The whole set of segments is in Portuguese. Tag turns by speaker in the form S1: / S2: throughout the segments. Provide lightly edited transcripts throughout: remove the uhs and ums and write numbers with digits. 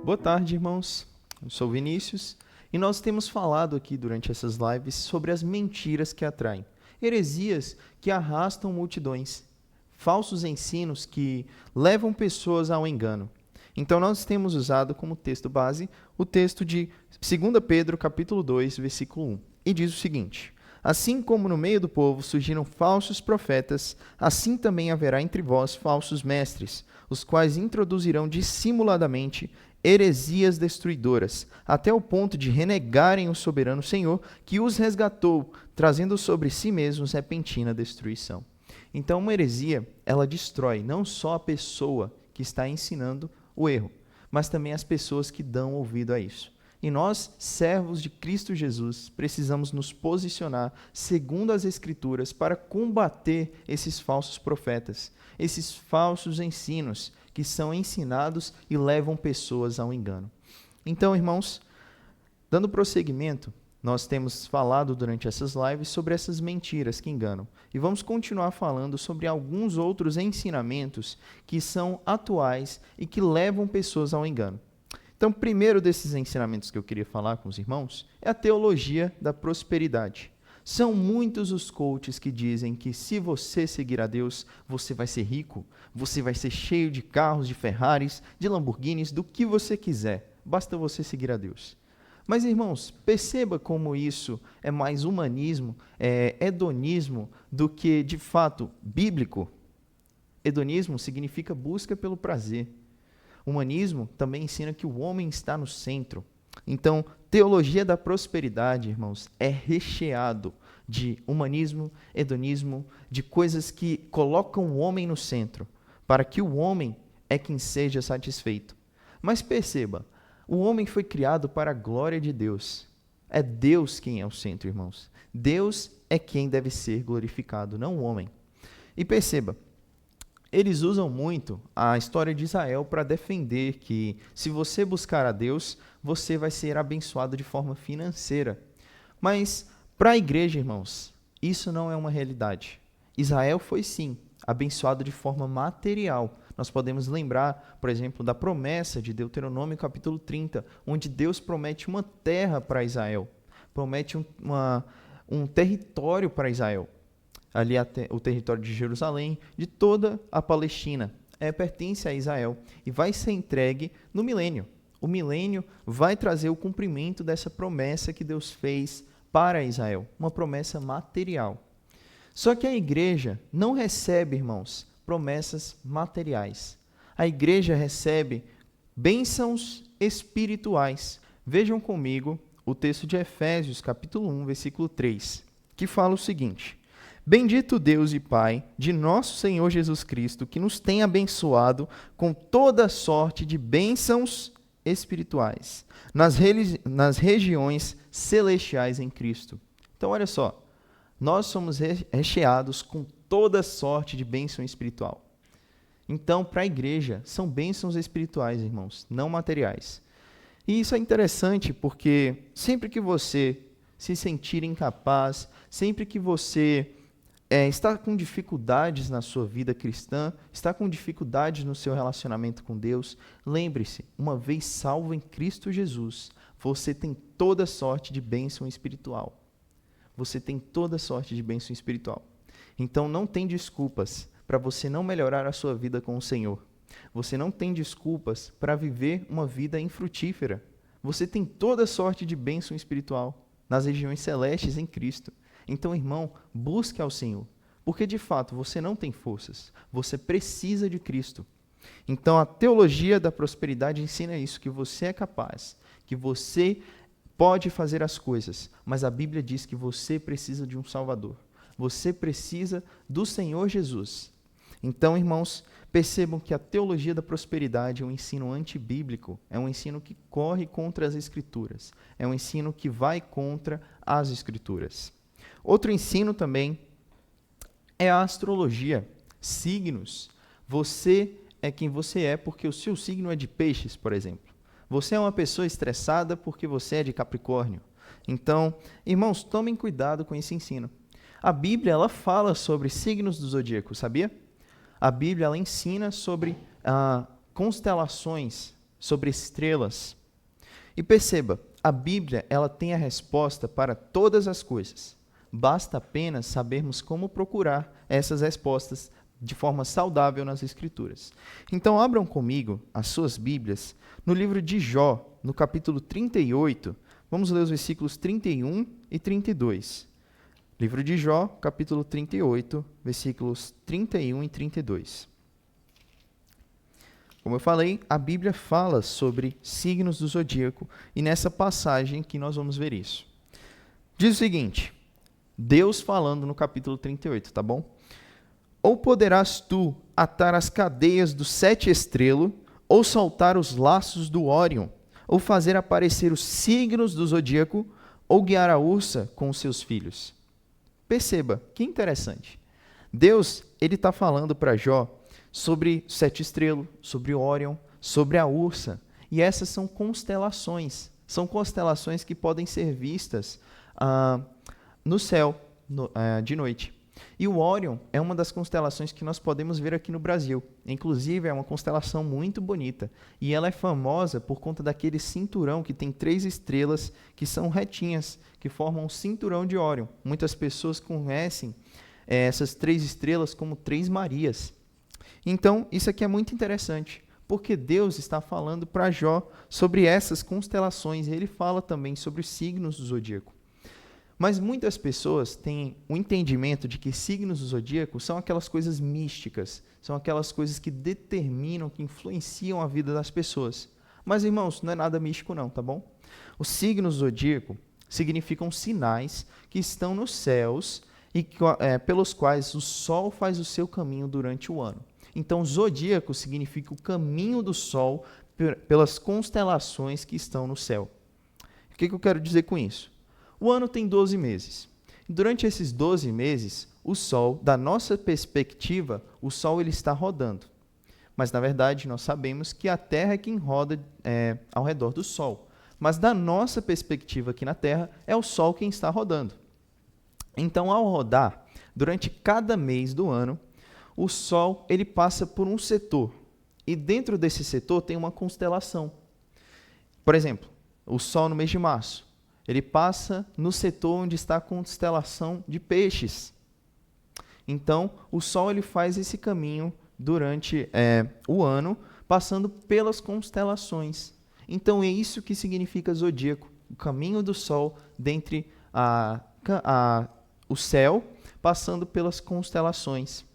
S1: Boa tarde, irmãos. Eu sou o Vinícius e nós temos falado aqui durante essas lives sobre as mentiras que atraem, heresias que arrastam multidões, falsos ensinos que levam pessoas ao engano. Então nós temos usado como texto base o texto de 2 Pedro, capítulo 2, versículo 1. E diz o seguinte: assim como no meio do povo surgiram falsos profetas, assim também haverá entre vós falsos mestres, os quais introduzirão dissimuladamente heresias destruidoras, até o ponto de renegarem o soberano Senhor, que os resgatou, trazendo sobre si mesmos repentina destruição. Então, uma heresia, ela destrói não só a pessoa que está ensinando o erro, mas também as pessoas que dão ouvido a isso. E nós, servos de Cristo Jesus, precisamos nos posicionar segundo as Escrituras para combater esses falsos profetas, esses falsos ensinos que são ensinados e levam pessoas ao engano. Então, irmãos, dando prosseguimento, nós temos falado durante essas lives sobre essas mentiras que enganam. E vamos continuar falando sobre alguns outros ensinamentos que são atuais e que levam pessoas ao engano. Então, o primeiro desses ensinamentos que eu queria falar com os irmãos é a teologia da prosperidade. São muitos os coaches que dizem que se você seguir a Deus, você vai ser rico, você vai ser cheio de carros, de Ferraris, de Lamborghinis, do que você quiser. Basta você seguir a Deus. Mas, irmãos, perceba como isso é mais humanismo, hedonismo, do que, de fato, bíblico. Hedonismo significa busca pelo prazer. Humanismo também ensina que o homem está no centro. Então, teologia da prosperidade, irmãos, é recheado de humanismo, hedonismo, de coisas que colocam o homem no centro, para que o homem é quem seja satisfeito. Mas perceba, o homem foi criado para a glória de Deus. É Deus quem é o centro, irmãos. Deus é quem deve ser glorificado, não o homem. E perceba, eles usam muito a história de Israel para defender que, se você buscar a Deus, você vai ser abençoado de forma financeira. Mas, para a igreja, irmãos, isso não é uma realidade. Israel foi, sim, abençoado de forma material. Nós podemos lembrar, por exemplo, da promessa de Deuteronômio capítulo 30, onde Deus promete uma terra para Israel, promete um território para Israel. Ali o território de Jerusalém, de toda a Palestina, pertence a Israel e vai ser entregue no milênio. O milênio vai trazer o cumprimento dessa promessa que Deus fez para Israel, uma promessa material. Só que a igreja não recebe, irmãos, promessas materiais. A igreja recebe bênçãos espirituais. Vejam comigo o texto de Efésios, capítulo 1, versículo 3, que fala o seguinte: bendito Deus e Pai de nosso Senhor Jesus Cristo, que nos tem abençoado com toda sorte de bênçãos espirituais nas regiões celestiais em Cristo. Então, olha só, nós somos recheados com toda sorte de bênção espiritual. Então, para a igreja, são bênçãos espirituais, irmãos, não materiais. E isso é interessante porque sempre que você se sentir incapaz, sempre que você está com dificuldades na sua vida cristã, está com dificuldades no seu relacionamento com Deus, lembre-se, uma vez salvo em Cristo Jesus, você tem toda sorte de bênção espiritual. Você tem toda sorte de bênção espiritual. Então não tem desculpas para você não melhorar a sua vida com o Senhor. Você não tem desculpas para viver uma vida infrutífera. Você tem toda sorte de bênção espiritual nas regiões celestes em Cristo. Então, irmão, busque ao Senhor, porque de fato você não tem forças, você precisa de Cristo. Então, a teologia da prosperidade ensina isso, que você é capaz, que você pode fazer as coisas, mas a Bíblia diz que você precisa de um Salvador. Você precisa do Senhor Jesus. Então, irmãos, percebam que a teologia da prosperidade é um ensino antibíblico, é um ensino que corre contra as Escrituras, é um ensino que vai contra as Escrituras. Outro ensino também é a astrologia, signos. Você é quem você é porque o seu signo é de peixes, por exemplo. Você é uma pessoa estressada porque você é de Capricórnio. Então, irmãos, tomem cuidado com esse ensino. A Bíblia, ela fala sobre signos do zodíaco, sabia? A Bíblia, ela ensina sobre constelações, sobre estrelas. E perceba, a Bíblia ela tem a resposta para todas as coisas. Basta apenas sabermos como procurar essas respostas de forma saudável nas Escrituras. Então, abram comigo as suas Bíblias no livro de Jó, no capítulo 38. Vamos ler os versículos 31 e 32. Livro de Jó, capítulo 38, versículos 31 e 32. Como eu falei, a Bíblia fala sobre signos do zodíaco e nessa passagem que nós vamos ver isso. Diz o seguinte, Deus falando no capítulo 38, tá bom? Ou poderás tu atar as cadeias do 7 estrelo, ou soltar os laços do Órion, ou fazer aparecer os signos do zodíaco, ou guiar a ursa com os seus filhos. Perceba, que interessante. Deus, ele está falando para Jó sobre 7 estrelo, sobre Órion, sobre a ursa. E essas são constelações. São constelações que podem ser vistas no céu de noite. E o Órion é uma das constelações que nós podemos ver aqui no Brasil. Inclusive, é uma constelação muito bonita. E ela é famosa por conta daquele cinturão que tem 3 estrelas que são retinhas, que formam um cinturão de Órion. Muitas pessoas conhecem essas 3 estrelas como 3 Marias. Então, isso aqui é muito interessante, porque Deus está falando para Jó sobre essas constelações. E ele fala também sobre os signos do zodíaco. Mas muitas pessoas têm o entendimento de que signos do zodíaco são aquelas coisas místicas, são aquelas coisas que determinam, que influenciam a vida das pessoas. Mas, irmãos, não é nada místico não, tá bom? Os signos do zodíaco significam sinais que estão nos céus e pelos quais o Sol faz o seu caminho durante o ano. Então, zodíaco significa o caminho do Sol pelas constelações que estão no céu. O que eu quero dizer com isso? O ano tem 12 meses. Durante esses 12 meses, o Sol, da nossa perspectiva, o Sol ele está rodando. Mas, na verdade, nós sabemos que a Terra é quem roda ao redor do Sol. Mas, da nossa perspectiva aqui na Terra, é o Sol quem está rodando. Então, ao rodar, durante cada mês do ano, o Sol ele passa por um setor. E dentro desse setor tem uma constelação. Por exemplo, o Sol no mês de março. Ele passa no setor onde está a constelação de Peixes. Então, o Sol ele faz esse caminho durante o ano, passando pelas constelações. Então, é isso que significa zodíaco, o caminho do Sol dentre o céu, passando pelas constelações.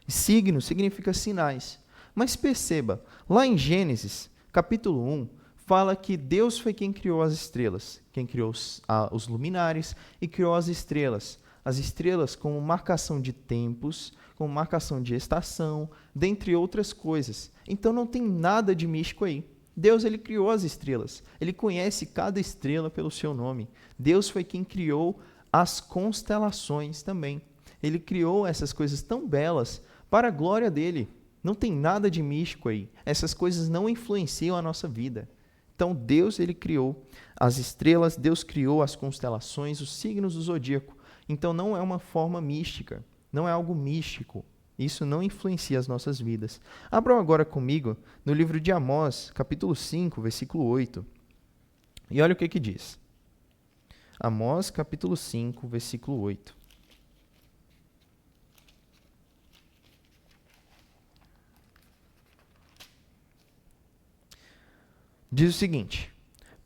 S1: Signo significa sinais. Mas perceba, lá em Gênesis, capítulo 1, fala que Deus foi quem criou as estrelas, quem criou os luminares e criou as estrelas. As estrelas como marcação de tempos, como marcação de estação, dentre outras coisas. Então não tem nada de místico aí. Deus ele criou as estrelas. Ele conhece cada estrela pelo seu nome. Deus foi quem criou as constelações também. Ele criou essas coisas tão belas para a glória dele. Não tem nada de místico aí. Essas coisas não influenciam a nossa vida. Então, Deus ele criou as estrelas, Deus criou as constelações, os signos do zodíaco. Então, não é uma forma mística, não é algo místico. Isso não influencia as nossas vidas. Abram agora comigo no livro de Amós, capítulo 5, versículo 8. E olha o que diz. Amós, capítulo 5, versículo 8. Diz o seguinte: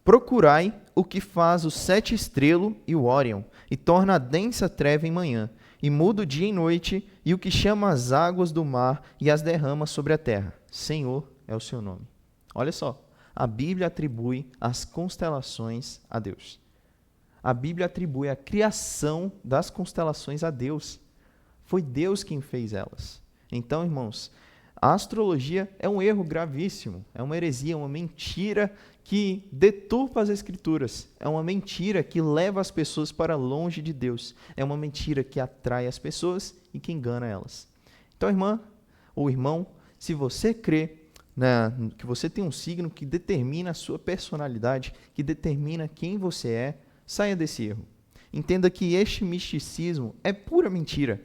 S1: procurai o que faz o 7 estrelo e o Órion, e torna a densa treva em manhã, e muda o dia em noite, e o que chama as águas do mar e as derrama sobre a terra. Senhor é o seu nome. Olha só, a Bíblia atribui as constelações a Deus. A Bíblia atribui a criação das constelações a Deus. Foi Deus quem fez elas. Então, irmãos, a astrologia é um erro gravíssimo, é uma heresia, uma mentira que deturpa as Escrituras, é uma mentira que leva as pessoas para longe de Deus, é uma mentira que atrai as pessoas e que engana elas. Então, irmã ou irmão, se você crê que você tem um signo que determina a sua personalidade, que determina quem você é, saia desse erro. Entenda que este misticismo é pura mentira.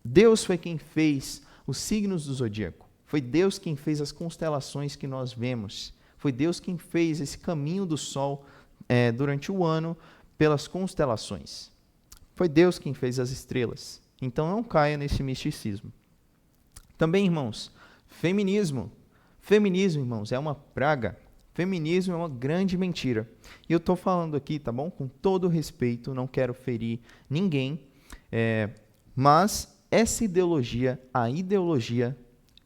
S1: Deus foi quem fez os signos do zodíaco. Foi Deus quem fez as constelações que nós vemos. Foi Deus quem fez esse caminho do sol durante o ano pelas constelações. Foi Deus quem fez as estrelas. Então não caia nesse misticismo. Também, irmãos, feminismo. Feminismo, irmãos, é uma praga. Feminismo é uma grande mentira. E eu estou falando aqui, tá bom? Com todo respeito, não quero ferir ninguém. Mas essa ideologia, a ideologia,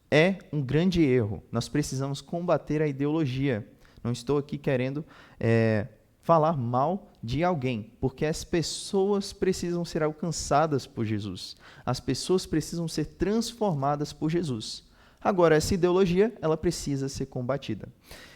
S1: é um grande erro. Nós precisamos combater a ideologia. Não estou aqui querendo falar mal de alguém, porque as pessoas precisam ser alcançadas por Jesus. As pessoas precisam ser transformadas por Jesus. Agora, essa ideologia, ela precisa ser combatida.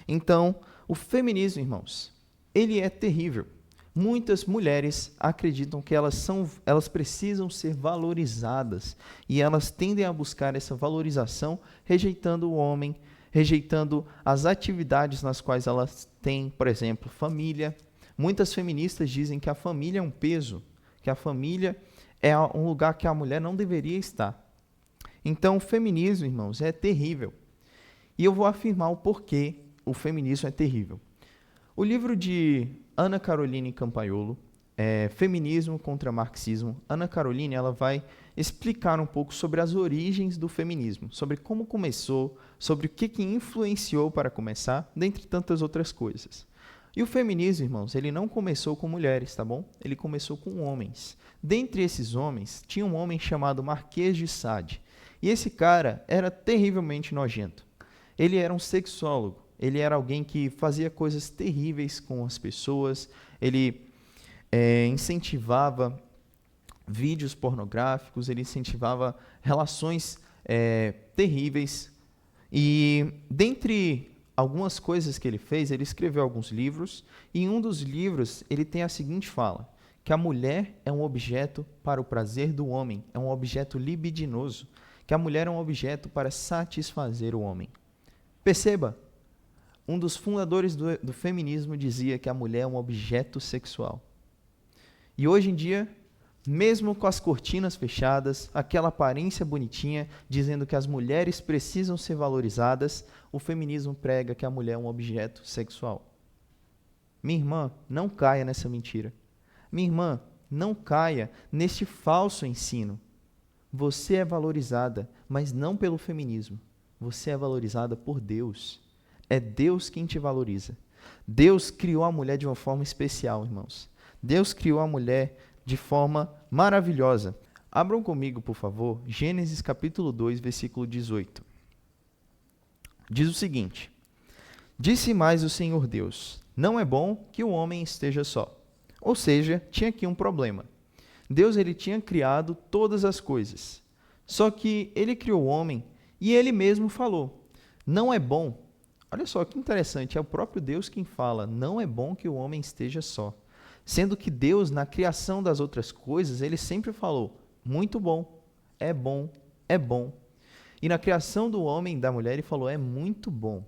S1: Então, o feminismo, irmãos, ele é terrível. Muitas mulheres acreditam que elas precisam ser valorizadas e elas tendem a buscar essa valorização rejeitando o homem, rejeitando as atividades nas quais elas têm, por exemplo, família. Muitas feministas dizem que a família é um peso, que a família é um lugar que a mulher não deveria estar. Então, o feminismo, irmãos, é terrível. E eu vou afirmar o porquê o feminismo é terrível. O livro de Ana Caroline Campagnolo, Feminismo contra Marxismo, Ana Caroline ela vai explicar um pouco sobre as origens do feminismo, sobre como começou, sobre o que influenciou para começar, dentre tantas outras coisas. E o feminismo, irmãos, ele não começou com mulheres, tá bom? Ele começou com homens. Dentre esses homens, tinha um homem chamado Marquês de Sade. E esse cara era terrivelmente nojento. Ele era um sexólogo. Ele era alguém que fazia coisas terríveis com as pessoas. Ele incentivava vídeos pornográficos. Ele incentivava relações terríveis. E dentre algumas coisas que ele fez, ele escreveu alguns livros. E em um dos livros, ele tem a seguinte fala, que a mulher é um objeto para o prazer do homem, é um objeto libidinoso, que a mulher é um objeto para satisfazer o homem. Perceba, um dos fundadores do feminismo dizia que a mulher é um objeto sexual. E hoje em dia, mesmo com as cortinas fechadas, aquela aparência bonitinha, dizendo que as mulheres precisam ser valorizadas, o feminismo prega que a mulher é um objeto sexual. Minha irmã, não caia nessa mentira. Minha irmã, não caia neste falso ensino. Você é valorizada, mas não pelo feminismo. Você é valorizada por Deus. É Deus quem te valoriza. Deus criou a mulher de uma forma especial, irmãos. Deus criou a mulher de forma maravilhosa. Abram comigo, por favor, Gênesis capítulo 2, versículo 18. Diz o seguinte: Disse mais o Senhor Deus, não é bom que o homem esteja só. Ou seja, tinha aqui um problema. Deus ele tinha criado todas as coisas. Só que ele criou o homem e ele mesmo falou, não é bom. Olha só que interessante, é o próprio Deus quem fala, não é bom que o homem esteja só. Sendo que Deus, na criação das outras coisas, ele sempre falou, muito bom, é bom, é bom. E na criação do homem e da mulher, ele falou, é muito bom.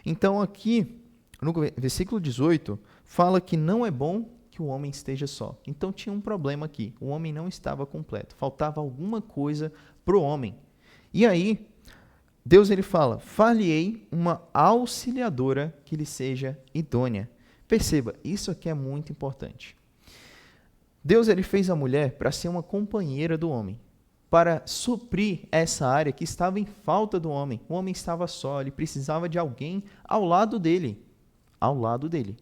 S1: Então aqui, no versículo 18, fala que não é bom que o homem esteja só. Então tinha um problema aqui, o homem não estava completo, faltava alguma coisa para o homem. E aí, Deus ele fala, far-lhe-ei uma auxiliadora que lhe seja idônea. Perceba, isso aqui é muito importante. Deus ele fez a mulher para ser uma companheira do homem, para suprir essa área que estava em falta do homem. O homem estava só, ele precisava de alguém ao lado dele. Ao lado dele.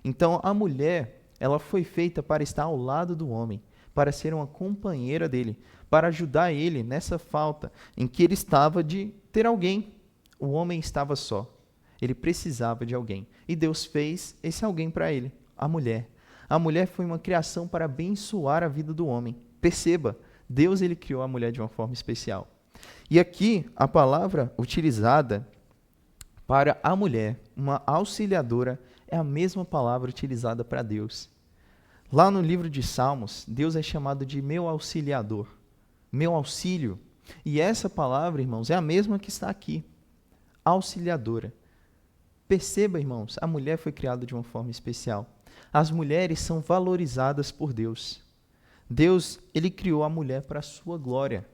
S1: Então, a mulher, ela foi feita para estar ao lado do homem, para ser uma companheira dele, para ajudar ele nessa falta em que ele estava de ter alguém. O homem estava só. Ele precisava de alguém. E Deus fez esse alguém para ele, a mulher. A mulher foi uma criação para abençoar a vida do homem. Perceba, Deus ele criou a mulher de uma forma especial. E aqui, a palavra utilizada para a mulher, uma auxiliadora, é a mesma palavra utilizada para Deus. Lá no livro de Salmos, Deus é chamado de meu auxiliador, meu auxílio. E essa palavra, irmãos, é a mesma que está aqui, auxiliadora. Perceba, irmãos, a mulher foi criada de uma forma especial. As mulheres são valorizadas por Deus. Deus, ele criou a mulher para a sua glória.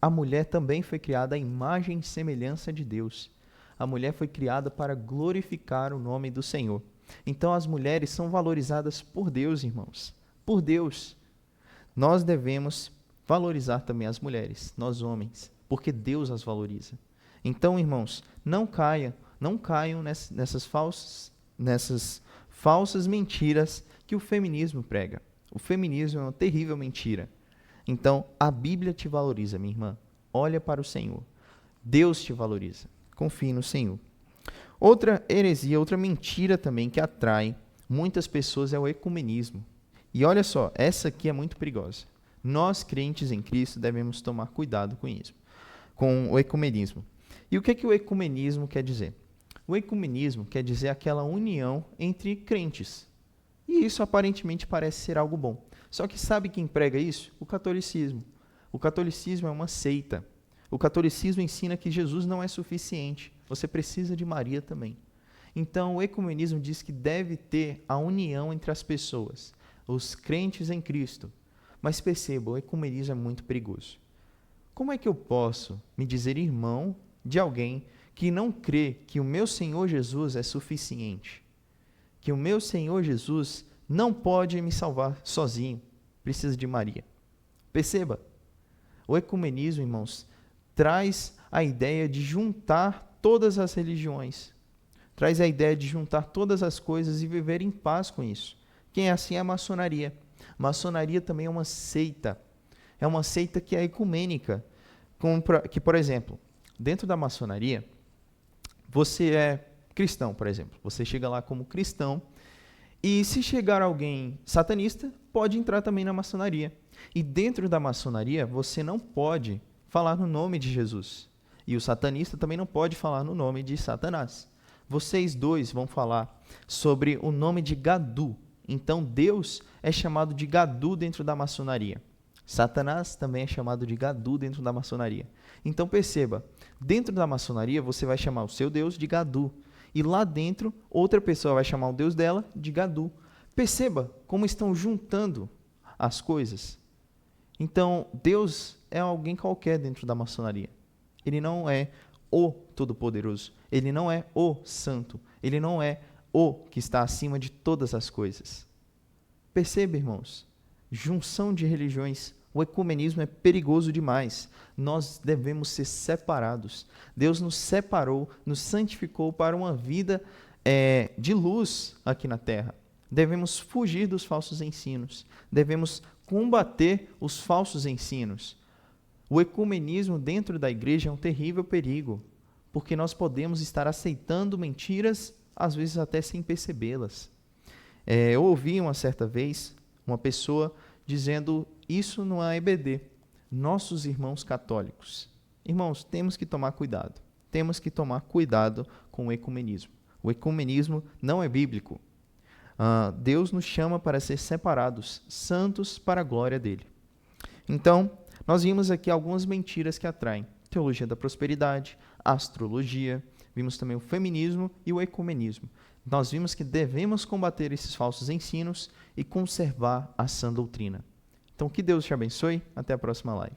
S1: A mulher também foi criada à imagem e semelhança de Deus. A mulher foi criada para glorificar o nome do Senhor. Então as mulheres são valorizadas por Deus, irmãos. Por Deus. Nós devemos valorizar também as mulheres, nós homens, porque Deus as valoriza. Então, irmãos, não caiam nessas falsas mentiras que o feminismo prega. O feminismo é uma terrível mentira. Então, a Bíblia te valoriza, minha irmã. Olha para o Senhor. Deus te valoriza. Confie no Senhor. Outra heresia, outra mentira também que atrai muitas pessoas é o ecumenismo. E olha só, essa aqui é muito perigosa. Nós, crentes em Cristo, devemos tomar cuidado com isso, com o ecumenismo. E o que é que o ecumenismo quer dizer? O ecumenismo quer dizer aquela união entre crentes. E isso aparentemente parece ser algo bom. Só que sabe quem prega isso? O catolicismo. O catolicismo é uma seita. O catolicismo ensina que Jesus não é suficiente. Você precisa de Maria também. Então, o ecumenismo diz que deve ter a união entre as pessoas, os crentes em Cristo. Mas perceba, o ecumenismo é muito perigoso. Como é que eu posso me dizer irmão de alguém que não crê que o meu Senhor Jesus é suficiente? Que o meu Senhor Jesus não pode me salvar sozinho, precisa de Maria. Perceba, o ecumenismo, irmãos, traz a ideia de juntar todas as religiões, traz a ideia de juntar todas as coisas e viver em paz com isso. Quem é assim é a maçonaria. Maçonaria também é uma seita que é ecumênica, que, por exemplo, dentro da maçonaria, você é cristão, por exemplo, você chega lá como cristão, e se chegar alguém satanista, pode entrar também na maçonaria. E dentro da maçonaria, você não pode falar no nome de Jesus. E o satanista também não pode falar no nome de Satanás. Vocês dois vão falar sobre o nome de Gadu. Então, Deus é chamado de Gadu dentro da maçonaria. Satanás também é chamado de Gadu dentro da maçonaria. Então, perceba, dentro da maçonaria, você vai chamar o seu Deus de Gadu. E lá dentro, outra pessoa vai chamar o Deus dela de Gadu. Perceba como estão juntando as coisas. Então, Deus é alguém qualquer dentro da maçonaria. Ele não é o Todo-Poderoso. Ele não é o Santo. Ele não é o que está acima de todas as coisas. Perceba, irmãos, junção de religiões. O ecumenismo é perigoso demais. Nós devemos ser separados. Deus nos separou, nos santificou para uma vida de luz aqui na terra. Devemos fugir dos falsos ensinos. Devemos combater os falsos ensinos. O ecumenismo dentro da igreja é um terrível perigo, porque nós podemos estar aceitando mentiras, às vezes até sem percebê-las. Eu ouvi uma certa vez uma pessoa dizendo isso no EBD, nossos irmãos católicos. Irmãos, temos que tomar cuidado. Temos que tomar cuidado com o ecumenismo. O ecumenismo não é bíblico. Deus nos chama para ser separados, santos para a glória dele. Então, nós vimos aqui algumas mentiras que atraem. Teologia da prosperidade, astrologia, vimos também o feminismo e o ecumenismo. Nós vimos que devemos combater esses falsos ensinos e conservar a sã doutrina. Então, que Deus te abençoe. Até a próxima live.